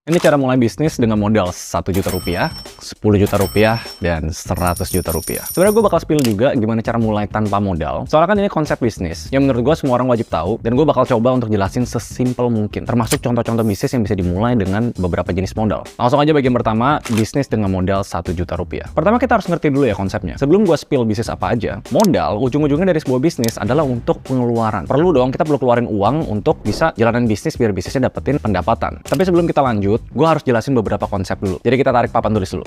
Ini cara mulai bisnis dengan modal 1 juta rupiah, 10 juta rupiah, dan 100 juta rupiah. Sebenarnya gue bakal spill juga gimana cara mulai tanpa modal. Soalnya kan ini konsep bisnis yang menurut gue semua orang wajib tahu, dan gue bakal coba untuk jelasin sesimpel mungkin. Termasuk contoh-contoh bisnis yang bisa dimulai dengan beberapa jenis modal. Langsung aja bagian pertama, bisnis dengan modal 1 juta rupiah. Pertama kita harus ngerti dulu ya konsepnya. Sebelum gue spill bisnis apa aja, modal ujung-ujungnya dari sebuah bisnis adalah untuk pengeluaran. Kita perlu keluarin uang untuk bisa jalanin bisnis biar bisnisnya dapetin pendapatan. Tapi sebelum kita lanjut, gue harus jelasin beberapa konsep dulu. Jadi kita tarik papan tulis dulu.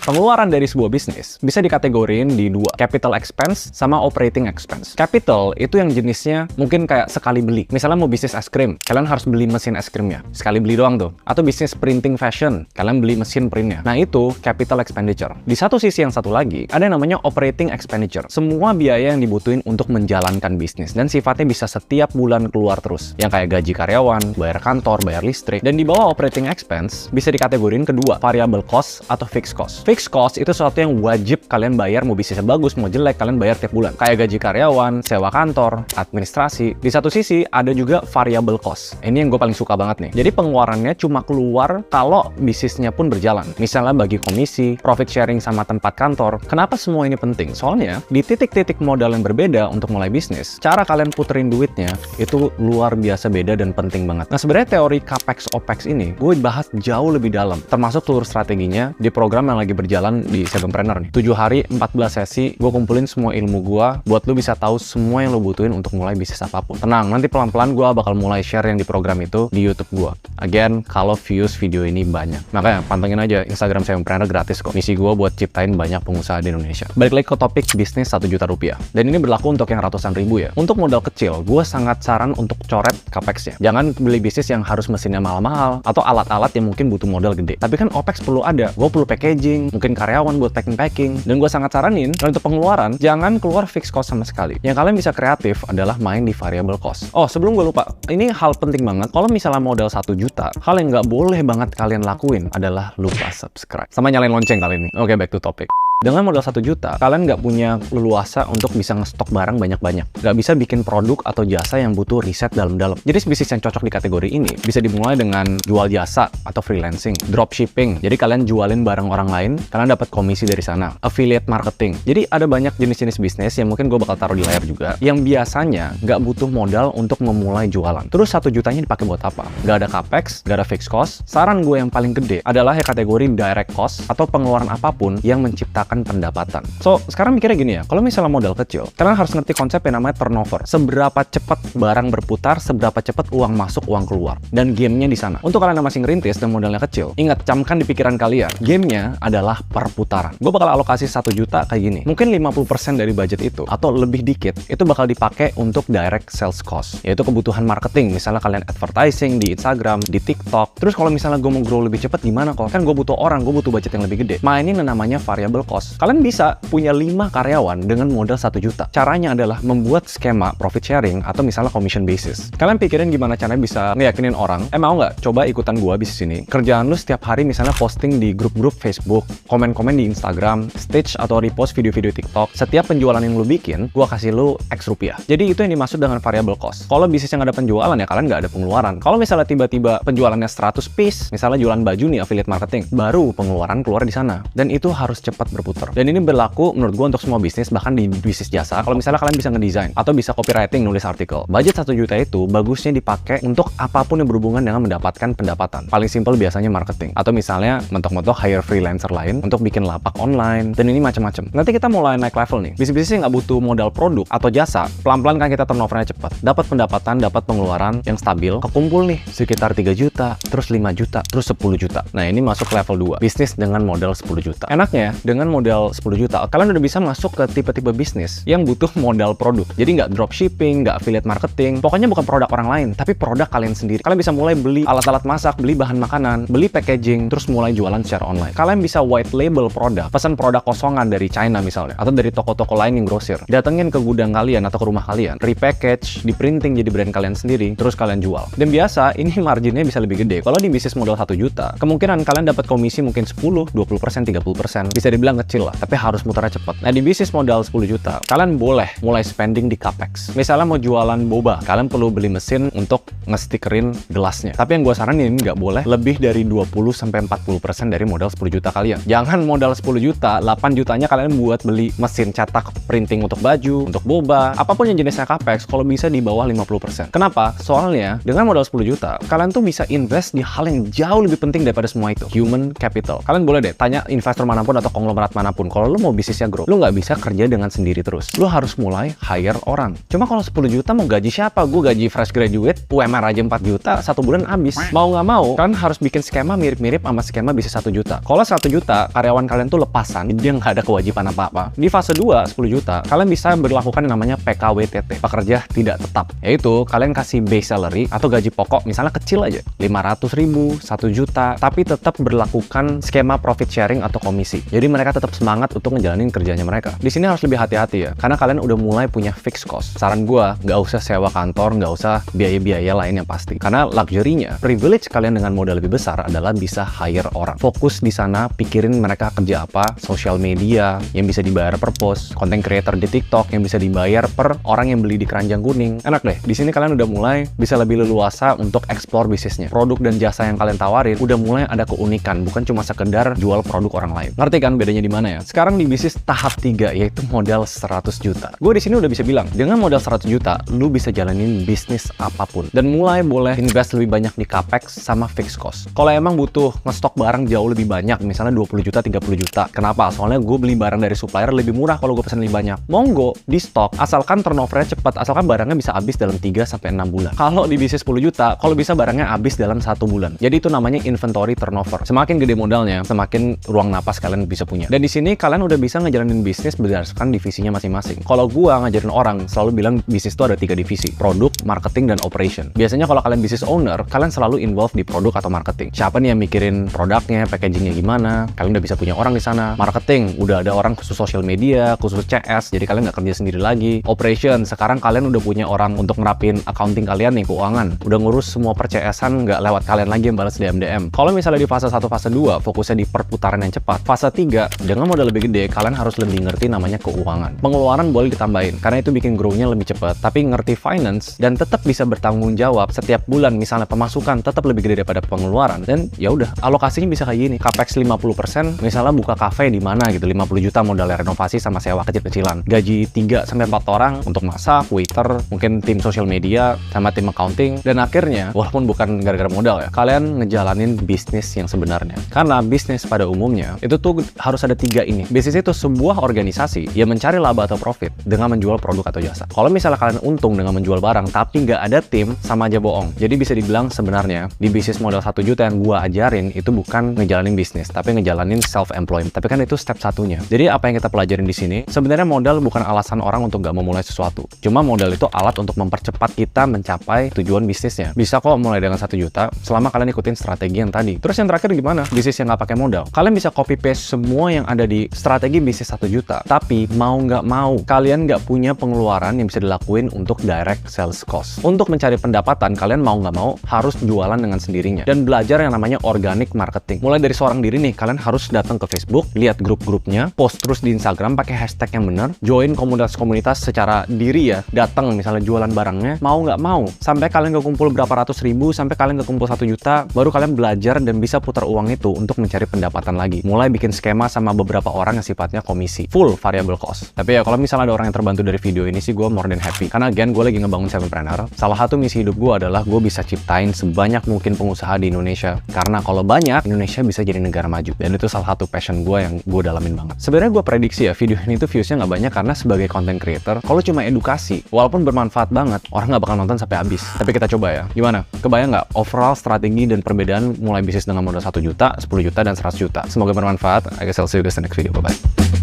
Pengeluaran dari sebuah bisnis bisa dikategorin di dua, capital expense sama operating expense. Capital itu yang jenisnya mungkin kayak sekali beli. Misalnya mau bisnis es krim, kalian harus beli mesin es krimnya. Sekali beli doang tuh. Atau bisnis printing fashion, kalian beli mesin printnya. Nah itu capital expenditure. Di satu sisi yang satu lagi, ada yang namanya operating expenditure. Semua biaya yang dibutuhin untuk menjalankan bisnis. Dan sifatnya bisa setiap bulan keluar terus. Yang kayak gaji karyawan, bayar kantor, bayar listrik. Dan di bawah operating expense, bisa dikategorin kedua, variable cost atau fixed cost. Fixed cost itu sesuatu yang wajib kalian bayar, mau bisnisnya bagus, mau jelek, kalian bayar tiap bulan. Kayak gaji karyawan, sewa kantor, administrasi. Di satu sisi, ada juga variable cost. Ini yang gue paling suka banget nih. Jadi pengeluarannya cuma keluar kalau bisnisnya pun berjalan. Misalnya bagi komisi, profit sharing sama tempat kantor. Kenapa semua ini penting? Soalnya, di titik-titik modal yang berbeda untuk mulai bisnis, cara kalian puterin duitnya itu luar biasa beda dan penting banget. Nah sebenarnya teori capex opex ini, gue bahas jauh lebih dalam. Termasuk seluruh strateginya di program yang lagi berjalan di Sevenpreneur nih. 7 hari, 14 sesi, gue kumpulin semua ilmu gue buat lu bisa tahu semua yang lu butuhin untuk mulai bisnis apapun. Tenang, nanti pelan-pelan gue bakal mulai share yang di program itu di YouTube gue. Again, kalau views video ini banyak. Makanya pantengin aja Instagram Sevenpreneur gratis kok. Misi gue buat ciptain banyak pengusaha di Indonesia. Balik lagi ke topik bisnis 1 juta rupiah. Dan ini berlaku untuk yang ratusan ribu ya. Untuk modal kecil, gue sangat saran untuk coret capex-nya. Jangan beli bisnis yang harus mesinnya mahal-mahal atau alat-alat yang mungkin butuh modal gede. Tapi kan opex perlu ada. Gue perlu packaging, mungkin karyawan buat packing, dan gue sangat saranin untuk pengeluaran jangan keluar fixed cost sama sekali. Yang kalian bisa kreatif adalah main di variable cost. Oh sebelum gue lupa, ini hal penting banget. Kalau misalnya modal 1 juta, hal yang nggak boleh banget kalian lakuin adalah lupa subscribe sama nyalain lonceng kali ini. Oke, back to topic. Dengan modal 1 juta, kalian nggak punya leluasa untuk bisa ngestok barang banyak-banyak. Nggak bisa bikin produk atau jasa yang butuh riset dalam-dalam. Jadi bisnis yang cocok di kategori ini bisa dimulai dengan jual jasa atau freelancing, dropshipping. Jadi kalian jualin barang orang lain, kalian dapat komisi dari sana. Affiliate marketing. Jadi ada banyak jenis-jenis bisnis yang mungkin gue bakal taruh di layar juga, yang biasanya nggak butuh modal untuk memulai jualan. Terus 1 jutanya dipakai buat apa? Nggak ada capex, nggak ada fixed cost. Saran gue yang paling gede adalah kategori direct cost atau pengeluaran apapun yang menciptakan pendapatan. So, sekarang mikirnya gini ya, kalau misalnya modal kecil, kalian harus ngerti konsep yang namanya turnover. Seberapa cepat barang berputar, seberapa cepat uang masuk, uang keluar. Dan gamenya di sana. Untuk kalian yang masih ngerintis dan modalnya kecil, ingat, camkan di pikiran kalian, gamenya adalah perputaran. Gue bakal alokasi 1 juta kayak gini. Mungkin 50% dari budget itu, atau lebih dikit, itu bakal dipakai untuk direct sales cost, yaitu kebutuhan marketing. Misalnya kalian advertising di Instagram, di TikTok. Terus kalau misalnya gue mau grow lebih cepat, gimana kok? Kan gue butuh orang, gue butuh budget yang lebih gede. Mainin namanya variable cost. Kalian bisa punya 5 karyawan dengan modal 1 juta. Caranya adalah membuat skema profit sharing atau misalnya commission basis. Kalian pikirin gimana caranya bisa ngeyakinin orang, mau nggak coba ikutan gua bisnis ini? Kerjaan lu setiap hari misalnya posting di grup-grup Facebook, komen-komen di Instagram, stitch atau repost video-video TikTok. Setiap penjualan yang lu bikin, gua kasih lu X rupiah. Jadi itu yang dimaksud dengan variable cost. Kalau bisnis yang ada penjualan ya kalian nggak ada pengeluaran. Kalau misalnya tiba-tiba penjualannya 100 piece, misalnya jualan baju nih affiliate marketing, baru pengeluaran keluar di sana. Dan itu harus cepat berputar. Dan ini berlaku menurut gue untuk semua bisnis, bahkan di bisnis jasa. Kalau misalnya kalian bisa ngedesain atau bisa copywriting, nulis artikel, budget 1 juta itu bagusnya dipakai untuk apapun yang berhubungan dengan mendapatkan pendapatan. Paling simpel biasanya marketing, atau misalnya mentok-mentok hire freelancer lain untuk bikin lapak online, dan ini macam-macam. Nanti kita mulai naik level nih. Bisnis-bisnis yang nggak butuh modal produk atau jasa, pelan-pelan kan kita turnovernya cepat, dapat pendapatan, dapat pengeluaran yang stabil, kekumpul nih sekitar 3 juta, terus 5 juta, terus 10 juta. Nah ini masuk level 2, bisnis dengan modal 10 juta. Enaknya dengan modal 10 juta, kalian udah bisa masuk ke tipe-tipe bisnis yang butuh modal produk. Jadi nggak dropshipping, nggak affiliate marketing, pokoknya bukan produk orang lain, tapi produk kalian sendiri. Kalian bisa mulai beli alat-alat masak, beli bahan makanan, beli packaging, terus mulai jualan secara online. Kalian bisa white label produk, pesan produk kosongan dari China misalnya, atau dari toko-toko lain yang grosir. Datengin ke gudang kalian atau ke rumah kalian, repackage, di printing jadi brand kalian sendiri, terus kalian jual. Dan biasa, ini marginnya bisa lebih gede. Kalau di bisnis modal 1 juta, kemungkinan kalian dapat komisi mungkin 10, 20%, 30%. Bisa dibilang kecil lah, tapi harus muternya cepet. Nah, di bisnis modal 10 juta, kalian boleh mulai spending di capex. Misalnya mau jualan boba, kalian perlu beli mesin untuk nge-stickerin gelasnya. Tapi yang gue saranin ini nggak boleh lebih dari 20-40% dari modal 10 juta kalian. Jangan modal 10 juta, 8 jutanya kalian buat beli mesin cetak printing untuk baju, untuk boba, apapun yang jenisnya capex, kalau bisa di bawah 50%. Kenapa? Soalnya dengan modal 10 juta, kalian tuh bisa invest di hal yang jauh lebih penting daripada semua itu, human capital. Kalian boleh deh tanya investor manapun atau konglomerat manapun, kalau lu mau bisnisnya grow, lu nggak bisa kerja dengan sendiri terus. Lu harus mulai hire orang. Cuma kalau 10 juta mau gaji siapa? Gue gaji fresh graduate, UMR aja 4 juta, 1 bulan habis. Mau nggak mau, kan harus bikin skema mirip-mirip sama skema bisnis 1 juta. Kalau 1 juta, karyawan kalian tuh lepasan, dia nggak ada kewajiban apa-apa. Di fase 2, 10 juta, kalian bisa berlakukan yang namanya PKWTT, pekerja tidak tetap. Yaitu, kalian kasih base salary atau gaji pokok, misalnya kecil aja, 500.000, 1 juta, tapi tetap berlakukan skema profit sharing atau komisi. Jadi mereka tetap semangat untuk ngejalanin kerjanya mereka. Di sini harus lebih hati-hati ya, karena kalian udah mulai punya fixed cost. Saran gue, nggak usah sewa kantor, nggak usah biaya-biaya lain yang pasti. Karena luxury-nya, privilege kalian dengan modal lebih besar adalah bisa hire orang. Fokus di sana, pikirin mereka kerja apa, social media yang bisa dibayar per post, content creator di TikTok yang bisa dibayar per orang yang beli di keranjang kuning. Enak deh, di sini kalian udah mulai bisa lebih leluasa untuk explore bisnisnya. Produk dan jasa yang kalian tawarin udah mulai ada keunikan, bukan cuma sekedar jual produk orang lain. Ngerti kan bedanya di mana ya? Sekarang di bisnis tahap 3, yaitu modal 100 juta. Gue di sini udah bisa bilang, dengan modal 100 juta, lu bisa jalanin bisnis apapun. Dan mulai boleh invest lebih banyak di capex sama fixed cost. Kalau emang butuh ngestok barang jauh lebih banyak, misalnya 20 juta, 30 juta. Kenapa? Soalnya gue beli barang dari supplier lebih murah kalau gue pesen lebih banyak. Monggo, di stok, asalkan turnovernya cepat, asalkan barangnya bisa habis dalam 3-6 bulan. Kalau di bisnis 10 juta, kalau bisa barangnya habis dalam 1 bulan. Jadi itu namanya inventory turnover. Semakin gede modalnya, semakin ruang napas kalian bisa punya. Dan di sini kalian udah bisa ngejalanin bisnis berdasarkan divisinya masing-masing. Kalau gua ngajarin orang, selalu bilang bisnis itu ada 3 divisi, produk, marketing, dan operation. Biasanya kalau kalian bisnis owner, kalian selalu involved di produk atau marketing. Siapa nih yang mikirin produknya, packagingnya gimana, kalian udah bisa punya orang di sana. Marketing, udah ada orang khusus social media, khusus CS, jadi kalian nggak kerja sendiri lagi. Operation, sekarang kalian udah punya orang untuk ngerapin accounting kalian nih, keuangan. Udah ngurus semua perCS-an, nggak lewat kalian lagi yang balas DM. Kalau misalnya di fase 1, fase 2, fokusnya di perputaran yang cepat. Fase 3, dengan modal lebih gede, kalian harus lebih ngerti namanya keuangan. Pengeluaran boleh ditambahin, karena itu bikin grow-nya lebih cepat. Tapi ngerti finance, dan tetap bisa bertanggung jawab setiap bulan, misalnya pemasukan tetap lebih gede daripada pengeluaran. Dan ya udah, alokasinya bisa kayak gini. Capex 50%, misalnya buka cafe di mana gitu, 50 juta modal renovasi sama sewa kecil-kecilan. Gaji 3-4 orang untuk masak, waiter, mungkin tim social media, sama tim accounting. Dan akhirnya, walaupun bukan gara-gara modal ya, kalian ngejalanin bisnis yang sebenarnya. Karena bisnis pada umumnya, itu tuh harus ada 3 ini. Bisnis itu sebuah organisasi yang mencari laba atau profit dengan menjual produk atau jasa. Kalau misalnya kalian untung dengan menjual barang, tapi nggak ada tim, sama aja bohong. Jadi bisa dibilang sebenarnya, di bisnis modal 1 juta yang gua ajarin, itu bukan ngejalanin bisnis, tapi ngejalanin self-employment. Tapi kan itu step satunya. Jadi apa yang kita pelajarin di sini, sebenarnya modal bukan alasan orang untuk nggak memulai sesuatu. Cuma modal itu alat untuk mempercepat kita mencapai tujuan bisnisnya. Bisa kok mulai dengan 1 juta, selama kalian ikutin strategi yang tadi. Terus yang terakhir gimana? Bisnis yang nggak pakai modal. Kalian bisa copy paste semua yang ada di strategi bisnis 1 juta. Tapi mau nggak mau, kalian nggak punya pengeluaran yang bisa dilakuin untuk direct sales cost. Untuk mencari pendapatan, kalian mau nggak mau harus jualan dengan sendirinya. Dan belajar yang namanya organic marketing. Mulai dari seorang diri nih, kalian harus datang ke Facebook, lihat grup-grupnya, post terus di Instagram pakai hashtag yang benar, join komunitas-komunitas secara diri ya, datang misalnya jualan barangnya, mau nggak mau, sampai kalian kekumpul berapa ratus ribu, sampai kalian kekumpul 1 juta, baru kalian belajar dan bisa putar uang itu untuk mencari pendapatan lagi. Mulai bikin skema sama beberapa orang yang sifatnya komisi, full variable cost. Tapi ya kalau misalnya ada orang yang terbantu dari video ini sih, gue more than happy. Karena again, gue lagi ngebangun Sevenpreneur. Salah satu misi hidup gue adalah gue bisa ciptain sebanyak mungkin pengusaha di Indonesia. Karena kalau banyak, Indonesia bisa jadi negara maju. Dan itu salah satu passion gue yang gue dalamin banget. Sebenarnya gue prediksi ya, video ini tuh viewsnya nggak banyak karena sebagai content creator, kalau cuma edukasi, walaupun bermanfaat banget, orang nggak bakal nonton sampai habis. Tapi kita coba ya. Gimana? Kebayang nggak overall strategi dan perbedaan mulai bisnis dengan modal 1 juta, 10 juta, dan 100 juta? Semoga bermanfaat. I guess I'll see you guys in the next video. Bye-bye.